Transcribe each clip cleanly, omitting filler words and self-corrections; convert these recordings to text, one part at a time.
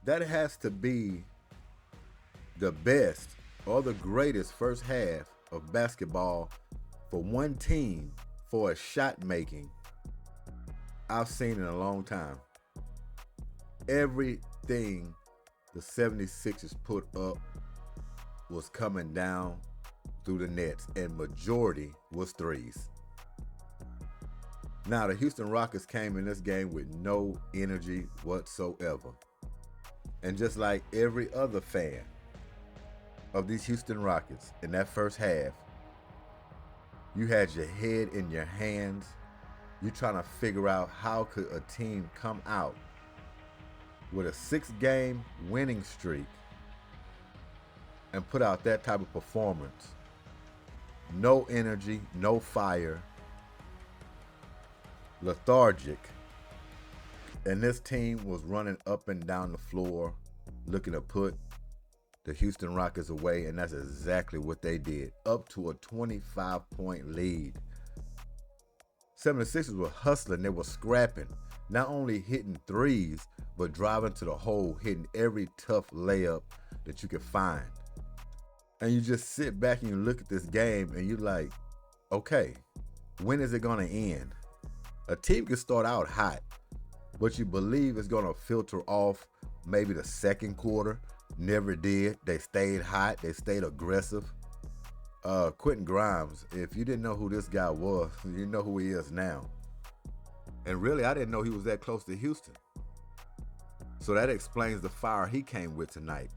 That has to be the best or the greatest first half of basketball for one team for a shot making I've seen in a long time. Everything the 76ers put up was coming down through the nets, and majority was threes. Now, the Houston Rockets came in this game with no energy whatsoever. And just like every other fan of these Houston Rockets in that first half, you had your head in your hands. You trying to figure out how could a team come out with a 6-game winning streak and put out that type of performance. No energy, no fire, lethargic. And this team was running up and down the floor looking to put the Houston Rockets away, and that's exactly what they did. Up to a 25-point lead. 76ers were hustling, they were scrapping, not only hitting threes, but driving to the hole, hitting every tough layup that you could find. And you just sit back and you look at this game and you're like, okay, when is it going to end? A team can start out hot, but you believe it's going to filter off maybe the second quarter. Never did. They stayed hot. They stayed aggressive. Quentin Grimes, if you didn't know who this guy was, you know who he is now. And really, I didn't know he was that close to Houston. So that explains the fire he came with tonight.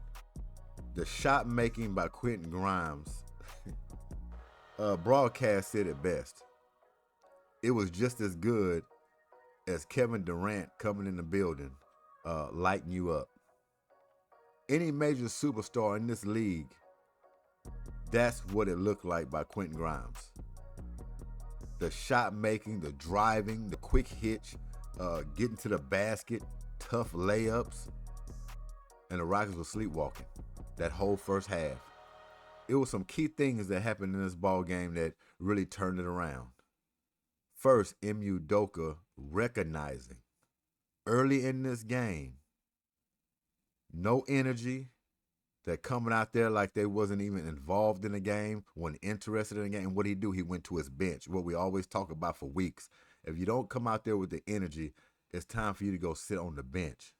The shot making by Quentin Grimes, broadcast said it best. It was just as good as Kevin Durant coming in the building, lighting you up. Any major superstar in this league, that's what it looked like by Quentin Grimes. The shot making, the driving, the quick hitch, getting to the basket, tough layups, and the Rockets were sleepwalking that whole first half. It was some key things that happened in this ball game that really turned it around. First, M.U. Doka recognizing early in this game, no energy. They're coming out there like they wasn't even involved in the game, wasn't interested in the game. And what did he do? He went to his bench, what we always talk about for weeks. If you don't come out there with the energy, it's time for you to go sit on the bench.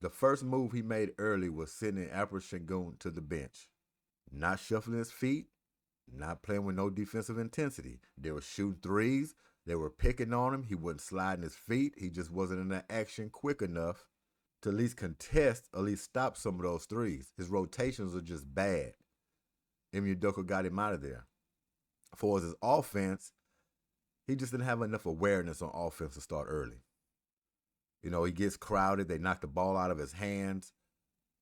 The first move he made early was sending Alper Sengun to the bench. Not shuffling his feet, not playing with no defensive intensity. They were shooting threes. They were picking on him. He wasn't sliding his feet. He just wasn't in the action quick enough to at least contest, at least stop some of those threes. His rotations are just bad. Emu Doka got him out of there. As far as his offense, he just didn't have enough awareness on offense to start early. You know, he gets crowded. They knock the ball out of his hands.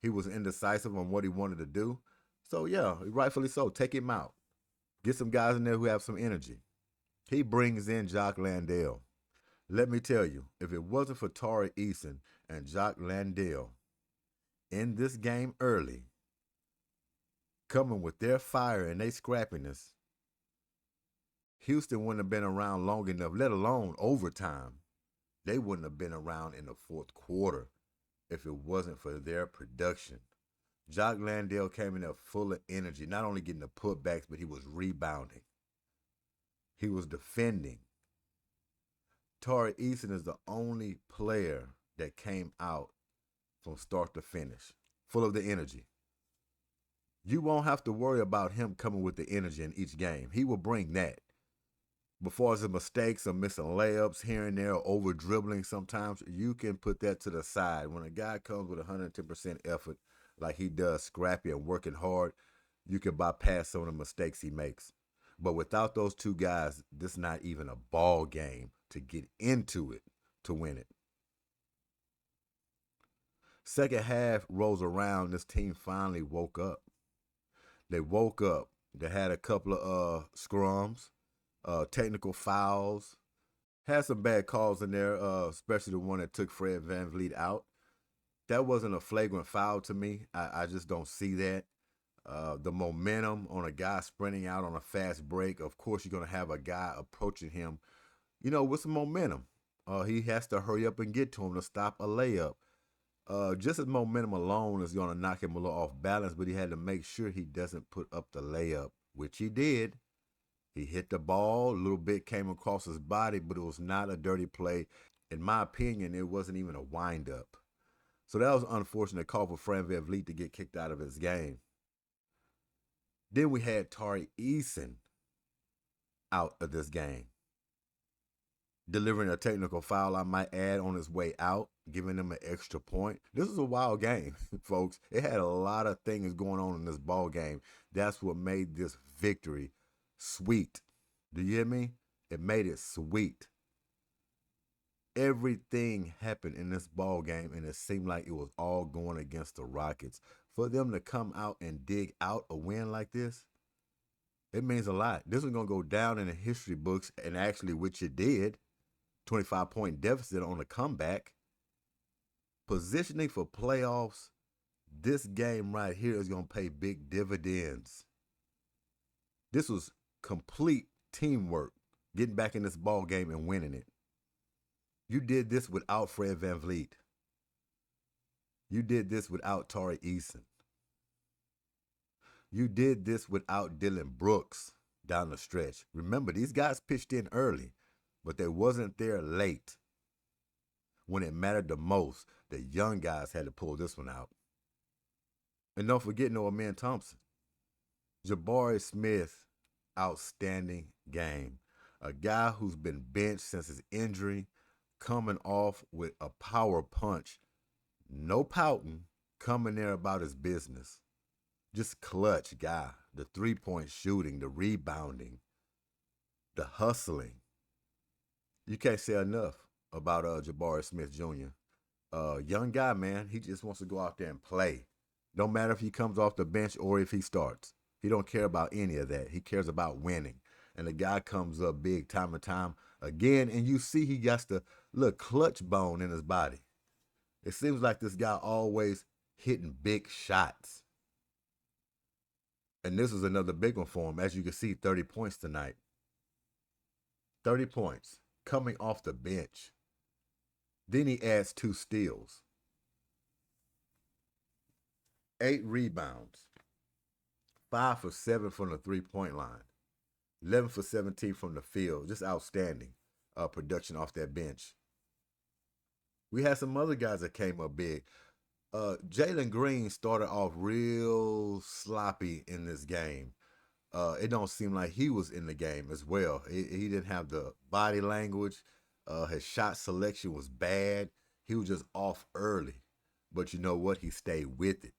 He was indecisive on what he wanted to do. So, yeah, rightfully so. Take him out. Get some guys in there who have some energy. He brings in Jock Landale. Let me tell you, if it wasn't for Tari Eason and Jock Landale in this game early, coming with their fire and their scrappiness, Houston wouldn't have been around long enough, let alone overtime. They wouldn't have been around in the fourth quarter if it wasn't for their production. Jock Landale came in there full of energy, not only getting the putbacks, but he was rebounding. He was defending. Tari Eason is the only player that came out from start to finish, full of the energy. You won't have to worry about him coming with the energy in each game. He will bring that. Before his mistakes or missing layups here and there, or over dribbling sometimes, you can put that to the side. When a guy comes with 110% effort, like he does, scrappy and working hard, you can bypass some of the mistakes he makes. But without those two guys, this is not even a ball game to get into it to win it. Second half rolls around, this team finally woke up. They woke up. They had a couple of scrums, technical fouls, had some bad calls in there, especially the one that took Fred VanVleet out. That wasn't a flagrant foul to me. I just don't see that. The momentum on a guy sprinting out on a fast break, of course you're going to have a guy approaching him, with some momentum. He has to hurry up and get to him to stop a layup. Just his momentum alone is going to knock him a little off balance, but he had to make sure he doesn't put up the layup, which he did. He hit the ball, a little bit came across his body, but it was not a dirty play. In my opinion, it wasn't even a wind-up. So that was an unfortunate call for Fran VanVleet to get kicked out of his game. Then we had Tari Eason out of this game, delivering a technical foul, I might add, on his way out, giving him an extra point. This was a wild game, folks. It had a lot of things going on in this ball game. That's what made this victory sweet. Do you hear me? It made it sweet. Everything happened in this ball game, and it seemed like it was all going against the Rockets. For them to come out and dig out a win like this, it means a lot. This is going to go down in the history books, and actually, which it did. 25-point deficit on a comeback. Positioning for playoffs, this game right here is going to pay big dividends. This was complete teamwork, getting back in this ball game and winning it. You did this without Fred VanVleet. You did this without Tari Eason. You did this without Dylan Brooks down the stretch. Remember, these guys pitched in early, but they wasn't there late. When it mattered the most, the young guys had to pull this one out. And don't forget Noah Man Thompson. Jabari Smith, outstanding game. A guy who's been benched since his injury, coming off with a power punch. No pouting, coming there about his business. Just clutch guy. The three-point shooting, the rebounding, the hustling. You can't say enough about Jabari Smith Jr. Young guy, man. He just wants to go out there and play. Don't matter if he comes off the bench or if he starts. He don't care about any of that. He cares about winning. And the guy comes up big time and time again, and you see he got the little clutch bone in his body. It seems like this guy always hitting big shots. And this is another big one for him. As you can see, 30 points tonight. 30 points coming off the bench. Then he adds 2 steals. 8 rebounds. 5 for 7 from the three-point line. 11 for 17 from the field. Just outstanding production off that bench. We had some other guys that came up big. Jalen Green started off real sloppy in this game. It don't seem like he was in the game as well. He didn't have the body language. His shot selection was bad. He was just off early. But you know what? He stayed with it.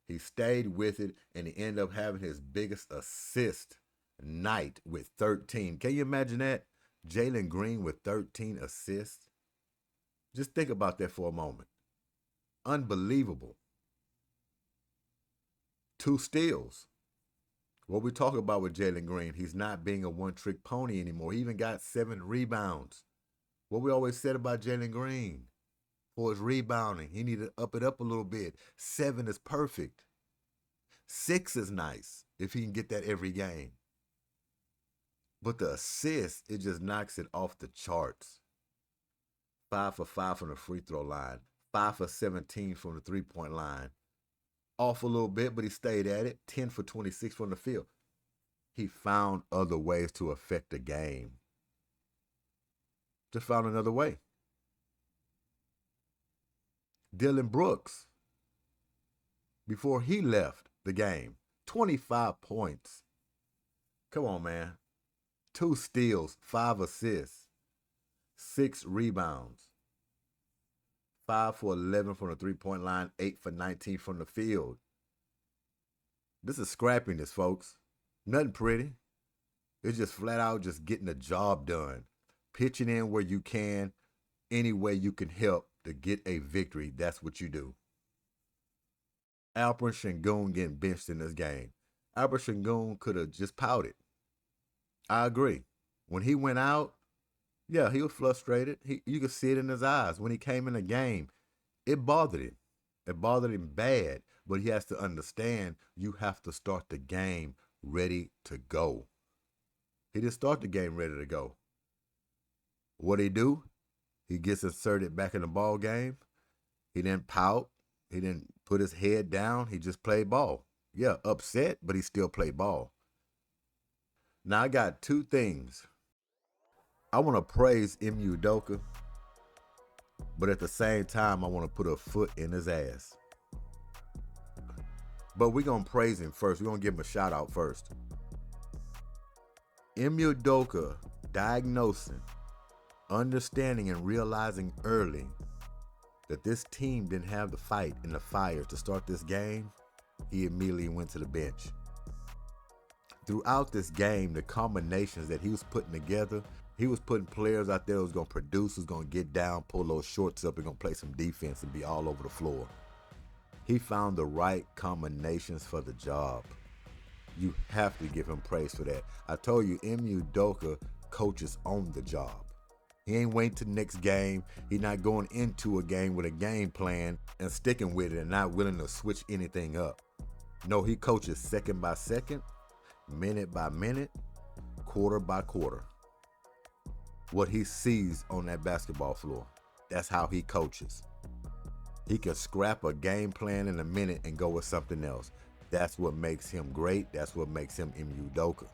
He stayed with it, and he ended up having his biggest assist night with 13. Can you imagine that? Jalen Green with 13 assists. Just think about that for a moment. Unbelievable. 2 steals. What we talk about with Jalen Green, he's not being a one-trick pony anymore. He even got 7 rebounds. What we always said about Jalen Green for his rebounding, he needed to up it up a little bit. 7 is perfect. 6 is nice if he can get that every game. But the assist, it just knocks it off the charts. 5 for 5 from the free throw line. 5 for 17 from the three-point line. Off a little bit, but he stayed at it. 10 for 26 from the field. He found other ways to affect the game. Just found another way. Dylan Brooks, before he left the game, 25 points. Come on, man. 2 steals, 5 assists, 6 rebounds. 5 for 11 from the three-point line, 8 for 19 from the field. This is scrappiness, folks. Nothing pretty. It's just flat out just getting the job done. Pitching in where you can, any way you can help to get a victory. That's what you do. Alperen Sengun getting benched in this game. Alperen Sengun could have just pouted. I agree. When he went out, yeah, he was frustrated. You could see it in his eyes. When he came in the game, it bothered him. It bothered him bad. But he has to understand you have to start the game ready to go. He didn't start the game ready to go. What he do? He gets inserted back in the ball game. He didn't pout. He didn't put his head down. He just played ball. Yeah, upset, but he still played ball. Now I got two things. I want to praise Emu Doka, but at the same time, I want to put a foot in his ass. But we're going to praise him first. We're going to give him a shout out first. Emu Doka diagnosing, understanding, and realizing early that this team didn't have the fight and the fire to start this game, he immediately went to the bench. Throughout this game, the combinations that he was putting together, he was putting players out there who was going to produce, who's going to get down, pull those shorts up, and going to play some defense and be all over the floor. He found the right combinations for the job. You have to give him praise for that. I told you, Emu Doka coaches on the job. He ain't waiting to the next game. He's not going into a game with a game plan and sticking with it and not willing to switch anything up. No, he coaches second by second, minute by minute, quarter by quarter. What he sees on that basketball floor, that's how he coaches. He can scrap a game plan in a minute and go with something else. That's what makes him great. That's what makes him Emu Doka.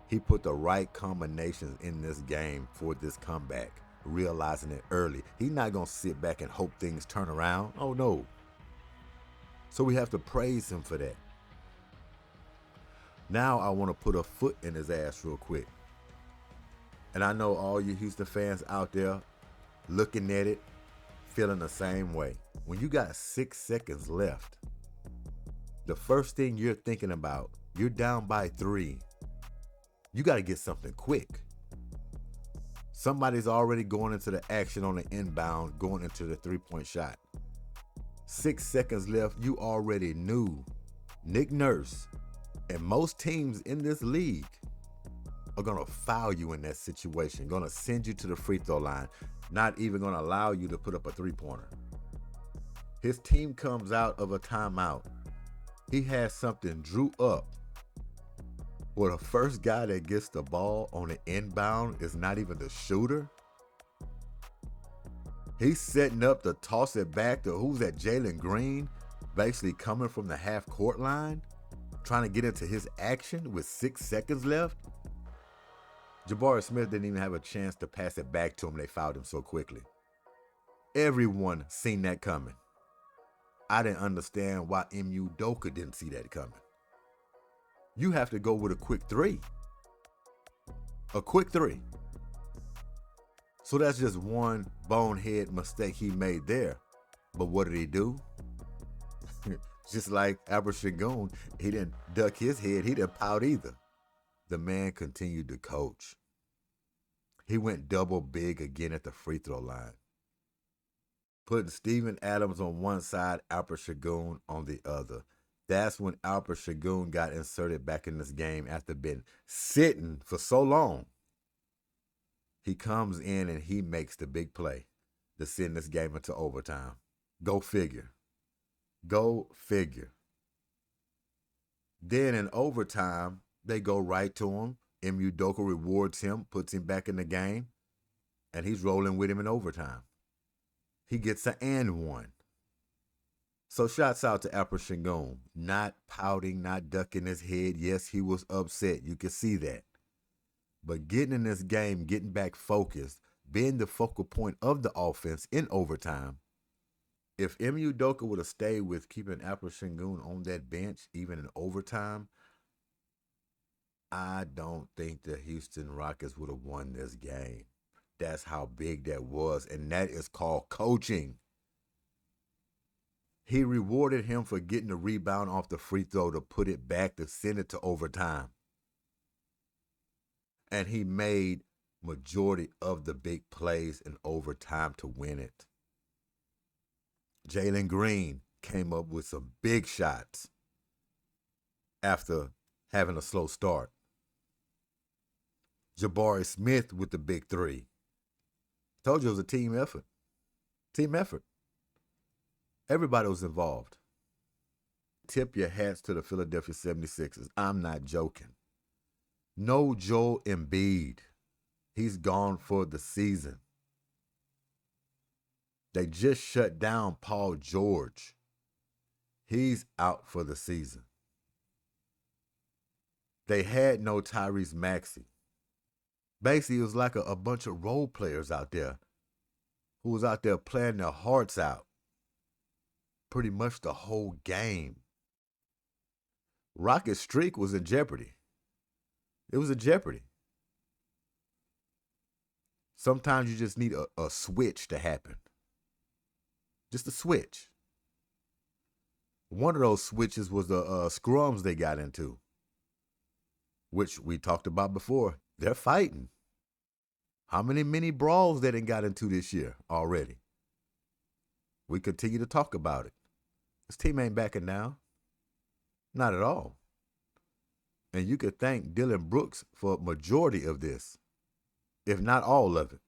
He put the right combinations in this game for this comeback, realizing it early. He's not going to sit back and hope things turn around. Oh, no. So we have to praise him for that. Now I want to put a foot in his ass real quick. And I know all you Houston fans out there looking at it, feeling the same way. When you got 6 seconds left, the first thing you're thinking about, you're down by 3. You got to get something quick. Somebody's already going into the action on the inbound, going into the three-point shot. 6 seconds left, you already knew Nick Nurse and most teams in this league are going to foul you in that situation, going to send you to the free throw line, not even going to allow you to put up a three-pointer. His team comes out of a timeout. He has something drew up where the first guy that gets the ball on the inbound is not even the shooter. He's setting up to toss it back to who's that, Jalen Green, basically coming from the half-court line, trying to get into his action with 6 seconds left. Jabari Smith didn't even have a chance to pass it back to him. They fouled him so quickly. Everyone seen that coming. I didn't understand why Emu Doka didn't see that coming. You have to go with a quick three. A quick three. So that's just one bonehead mistake he made there. But what did he do? Just like Albert Shagun, he didn't duck his head. He didn't pout either. The man continued to coach. He went double big again at the free throw line, putting Steven Adams on one side, Albert Shagun on the other. That's when Albert Shagun got inserted back in this game after being sitting for so long. He comes in and he makes the big play to send this game into overtime. Go figure. Go figure. Then in overtime, they go right to him. Emu Doka rewards him, puts him back in the game, and he's rolling with him in overtime. He gets an and one. So shouts out to Albert Shagun, not pouting, not ducking his head. Yes, he was upset. You can see that. But getting in this game, getting back focused, being the focal point of the offense in overtime. If Emu Doka would have stayed with keeping Albert Shagun on that bench, even in overtime, I don't think the Houston Rockets would have won this game. That's how big that was, and that is called coaching. He rewarded him for getting the rebound off the free throw to put it back to send it to overtime. And he made majority of the big plays in overtime to win it. Jalen Green came up with some big shots after having a slow start. Jabari Smith with the big three. Told you it was a team effort. Team effort. Everybody was involved. Tip your hats to the Philadelphia 76ers. I'm not joking. No Joel Embiid. He's gone for the season. They just shut down Paul George. He's out for the season. They had no Tyrese Maxey. Basically, it was like a bunch of role players out there who was out there playing their hearts out pretty much the whole game. Rocket's streak was in jeopardy. It was in jeopardy. Sometimes you just need a switch to happen. Just a switch. One of those switches was the scrums they got into, which we talked about before. They're fighting. How many mini brawls they done got into this year already? We continue to talk about it. This team ain't backing down. Not at all. And you could thank Dylan Brooks for a majority of this, if not all of it.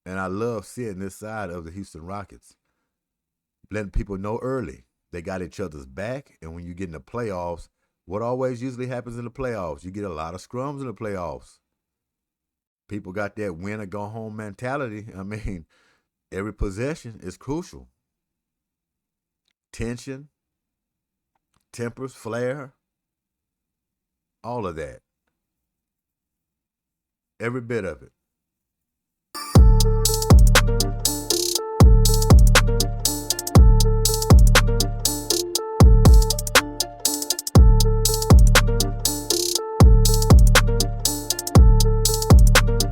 And I love seeing this side of the Houston Rockets. Letting people know early they got each other's back. And when you get in the playoffs, what always usually happens in the playoffs? You get a lot of scrums in the playoffs. People got that win or go home mentality. I mean, every possession is crucial. Tension, tempers, flair, all of that. Every bit of it.